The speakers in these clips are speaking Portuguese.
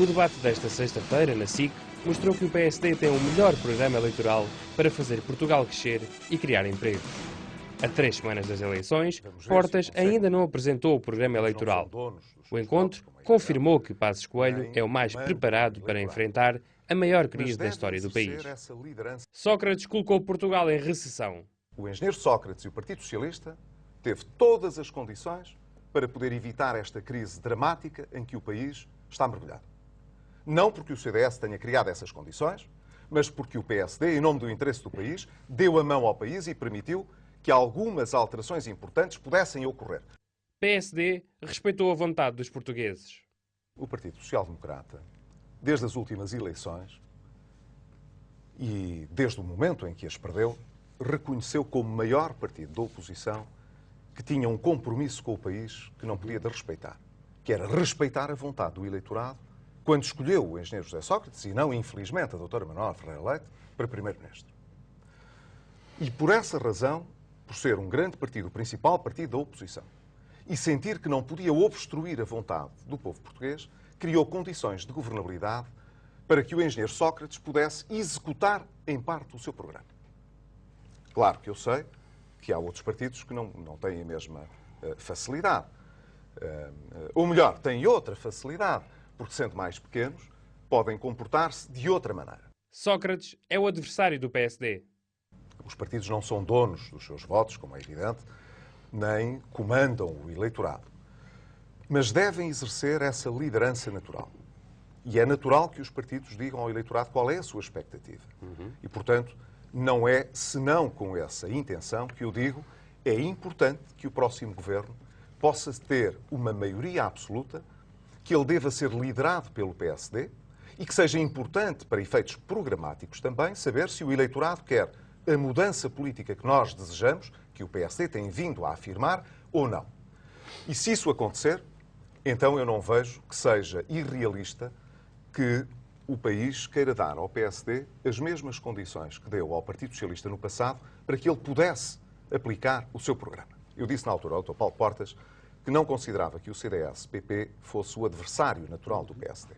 O debate desta sexta-feira, na SIC, mostrou que o PSD tem o melhor programa eleitoral para fazer Portugal crescer e criar emprego. A 3 semanas das eleições, Portas ainda não apresentou o programa eleitoral. O encontro confirmou que Passos Coelho é o mais preparado para enfrentar a maior crise da história do país. Sócrates colocou Portugal em recessão. O engenheiro Sócrates e o Partido Socialista teve todas as condições para poder evitar esta crise dramática em que o país está mergulhado. Não porque o CDS tenha criado essas condições, mas porque o PSD, em nome do interesse do país, deu a mão ao país e permitiu que algumas alterações importantes pudessem ocorrer. PSD respeitou a vontade dos portugueses. O Partido Social Democrata, desde as últimas eleições e desde o momento em que as perdeu, reconheceu como maior partido da oposição que tinha um compromisso com o país que não podia desrespeitar, que era respeitar a vontade do eleitorado quando escolheu o engenheiro José Sócrates e não, infelizmente, a doutora Manuela Ferreira Leite para primeiro-ministro. E por essa razão, por ser um grande partido, o principal partido da oposição, e sentir que não podia obstruir a vontade do povo português, criou condições de governabilidade para que o engenheiro Sócrates pudesse executar em parte o seu programa. Claro que eu sei que há outros partidos que não têm a mesma facilidade. Ou melhor, têm outra facilidade, porque sendo mais pequenos, podem comportar-se de outra maneira. Sócrates é o adversário do PSD. Os partidos não são donos dos seus votos, como é evidente, nem comandam o eleitorado. Mas devem exercer essa liderança natural. E é natural que os partidos digam ao eleitorado qual é a sua expectativa. E, portanto, não é senão com essa intenção que eu digo é importante que o próximo governo possa ter uma maioria absoluta, que ele deva ser liderado pelo PSD e que seja importante para efeitos programáticos também saber se o eleitorado quer a mudança política que nós desejamos, que o PSD tem vindo a afirmar, ou não. E se isso acontecer, então eu não vejo que seja irrealista que o país queira dar ao PSD as mesmas condições que deu ao Partido Socialista no passado para que ele pudesse aplicar o seu programa. Eu disse na altura ao Dr. Paulo Portas que não considerava que o CDS-PP fosse o adversário natural do PSD.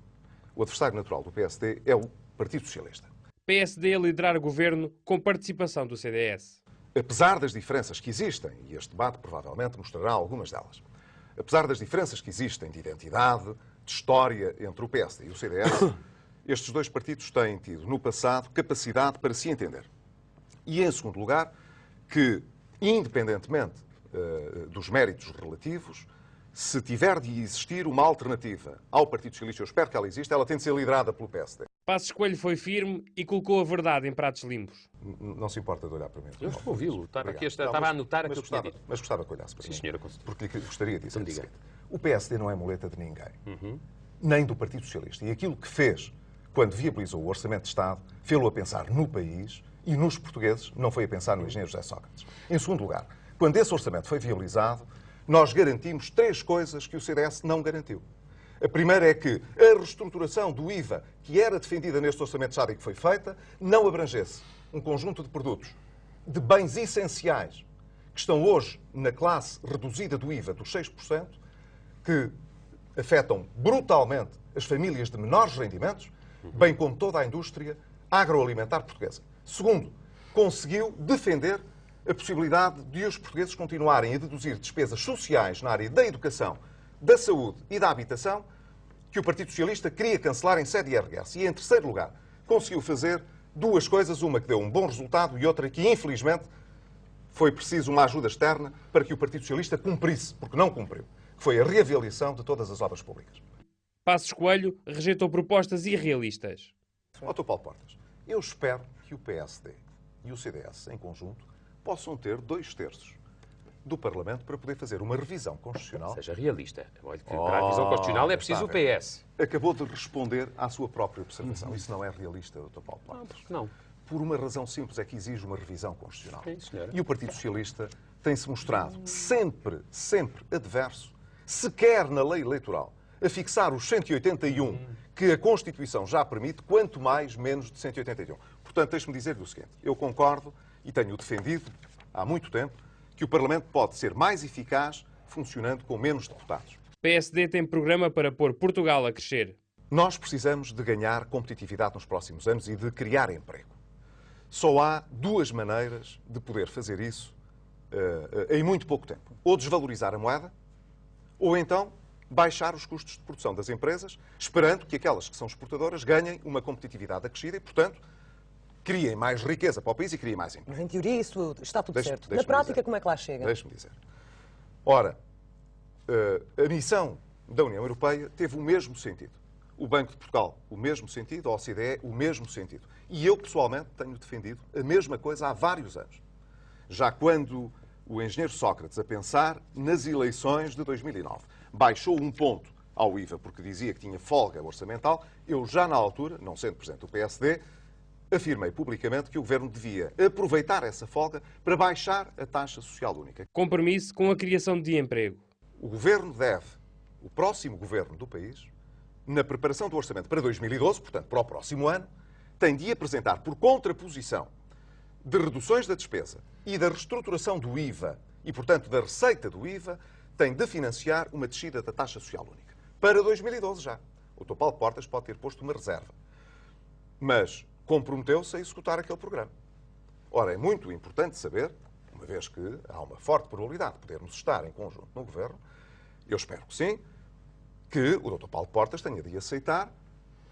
O adversário natural do PSD é o Partido Socialista. PSD a liderar o governo com participação do CDS. Apesar das diferenças que existem, e este debate provavelmente mostrará algumas delas, apesar das diferenças que existem de identidade, de história entre o PSD e o CDS, estes dois partidos têm tido, no passado, capacidade para se entender. E, em segundo lugar, que, independentemente dos méritos relativos, se tiver de existir uma alternativa ao Partido Socialista, eu espero que ela exista, ela tem de ser liderada pelo PSD. Passos Coelho foi firme e colocou a verdade em pratos limpos. Não se importa de olhar para mim. Eu estou a ouvi-lo. Estava a anotar aquilo que tinha dito. Mas gostava que olhasse para mim. Sim, senhora. Porque gostaria de dizer o seguinte. O PSD não é muleta de ninguém. Nem do Partido Socialista. E aquilo que fez quando viabilizou o Orçamento de Estado, fê-lo a pensar no país e nos portugueses, não foi a pensar no engenheiro José Sócrates. Em segundo lugar, quando esse orçamento foi viabilizado, nós garantimos 3 coisas que o CDS não garantiu. A primeira é que a reestruturação do IVA, que era defendida neste Orçamento de Estado e que foi feita, não abrangesse um conjunto de produtos, de bens essenciais, que estão hoje na classe reduzida do IVA dos 6%, que afetam brutalmente as famílias de menores rendimentos, bem como toda a indústria agroalimentar portuguesa. Segundo, conseguiu defender a possibilidade de os portugueses continuarem a deduzir despesas sociais na área da educação, da saúde e da habitação, que o Partido Socialista queria cancelar em sede IRS. E, em terceiro lugar, conseguiu fazer 2 coisas, uma que deu um bom resultado e outra que, infelizmente, foi preciso uma ajuda externa para que o Partido Socialista cumprisse, porque não cumpriu, que foi a reavaliação de todas as obras públicas. Passos Coelho rejeitou propostas irrealistas. Dr. Paulo Portas, eu espero que o PSD e o CDS, em conjunto, possam ter 2/3 do Parlamento para poder fazer uma revisão constitucional. Seja realista. Para a revisão constitucional é preciso o PS. Acabou de responder à sua própria observação. Isso não é realista, Dr. Paulo Portas. Não. Por uma razão simples, é que exige uma revisão constitucional. Sim, senhora. E o Partido Socialista tem-se mostrado sempre adverso, sequer na lei eleitoral, a fixar os 181 que a Constituição já permite, quanto mais menos de 181. Portanto, deixe-me dizer-lhe o seguinte. Eu concordo e tenho defendido há muito tempo que o Parlamento pode ser mais eficaz funcionando com menos deputados. PSD tem programa para pôr Portugal a crescer. Nós precisamos de ganhar competitividade nos próximos anos e de criar emprego. Só há duas maneiras de poder fazer isso em muito pouco tempo. Ou desvalorizar a moeda, ou então baixar os custos de produção das empresas, esperando que aquelas que são exportadoras ganhem uma competitividade acrescida e, portanto, criem mais riqueza para o país e criem mais emprego. Mas em teoria isso está tudo certo. Na prática, dizer. como é que lá chega? Deixe-me dizer. Ora, a missão da União Europeia teve o mesmo sentido. O Banco de Portugal, o mesmo sentido. A OCDE, o mesmo sentido. E eu, pessoalmente, tenho defendido a mesma coisa há vários anos. Já quando o engenheiro Sócrates, a pensar nas eleições de 2009, baixou um ponto ao IVA porque dizia que tinha folga orçamental, eu já na altura, não sendo Presidente do PSD, afirmei publicamente que o Governo devia aproveitar essa folga para baixar a taxa social única. Compromisso com a criação de emprego. O Governo deve, o próximo Governo do país, na preparação do orçamento para 2012, portanto para o próximo ano, tem de apresentar por contraposição de reduções da despesa e da reestruturação do IVA e, portanto, da receita do IVA, tem de financiar uma descida da taxa social única. Para 2012 já. O Dr. Paulo Portas pode ter posto uma reserva. Mas comprometeu-se a executar aquele programa. Ora, é muito importante saber, uma vez que há uma forte probabilidade de podermos estar em conjunto no Governo, eu espero que sim, que o Dr. Paulo Portas tenha de aceitar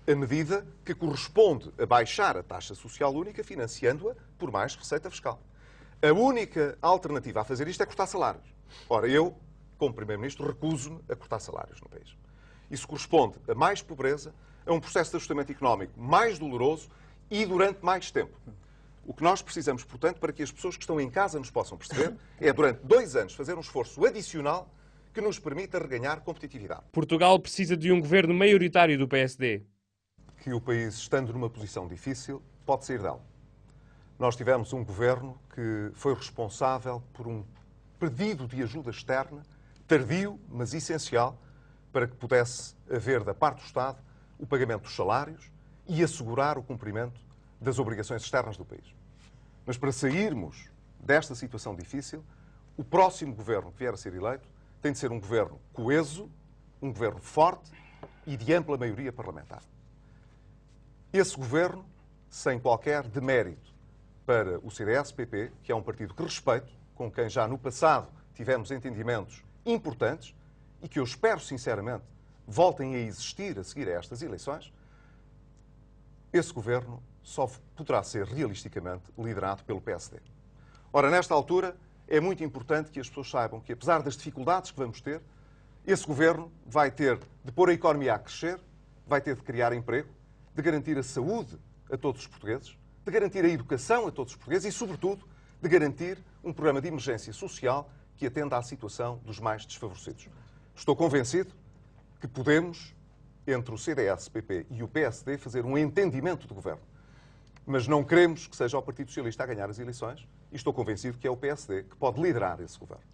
a medida que corresponde a baixar a taxa social única, financiando-a por mais receita fiscal. A única alternativa a fazer isto é cortar salários. Ora, eu, como Primeiro-Ministro, recuso-me a cortar salários no país. Isso corresponde a mais pobreza, a um processo de ajustamento económico mais doloroso e durante mais tempo. O que nós precisamos, portanto, para que as pessoas que estão em casa nos possam perceber, é durante 2 anos fazer um esforço adicional que nos permita reganhar competitividade. Portugal precisa de um governo maioritário do PSD. Que o país, estando numa posição difícil, pode sair dela. Nós tivemos um governo que foi responsável por um pedido de ajuda externa, tardio, mas essencial, para que pudesse haver da parte do Estado o pagamento dos salários e assegurar o cumprimento das obrigações externas do país. Mas para sairmos desta situação difícil, o próximo governo que vier a ser eleito tem de ser um governo coeso, um governo forte e de ampla maioria parlamentar. Esse governo, sem qualquer demérito para o CDS-PP, que é um partido que respeito, com quem já no passado tivemos entendimentos importantes e que eu espero sinceramente voltem a existir a seguir a estas eleições, esse governo só poderá ser realisticamente liderado pelo PSD. Ora, nesta altura, é muito importante que as pessoas saibam que, apesar das dificuldades que vamos ter, esse governo vai ter de pôr a economia a crescer, vai ter de criar emprego, de garantir a saúde a todos os portugueses, de garantir a educação a todos os portugueses e, sobretudo, de garantir um programa de emergência social que atenda à situação dos mais desfavorecidos. Estou convencido que podemos, entre o CDS-PP e o PSD, fazer um entendimento de governo. Mas não queremos que seja o Partido Socialista a ganhar as eleições e estou convencido que é o PSD que pode liderar esse governo.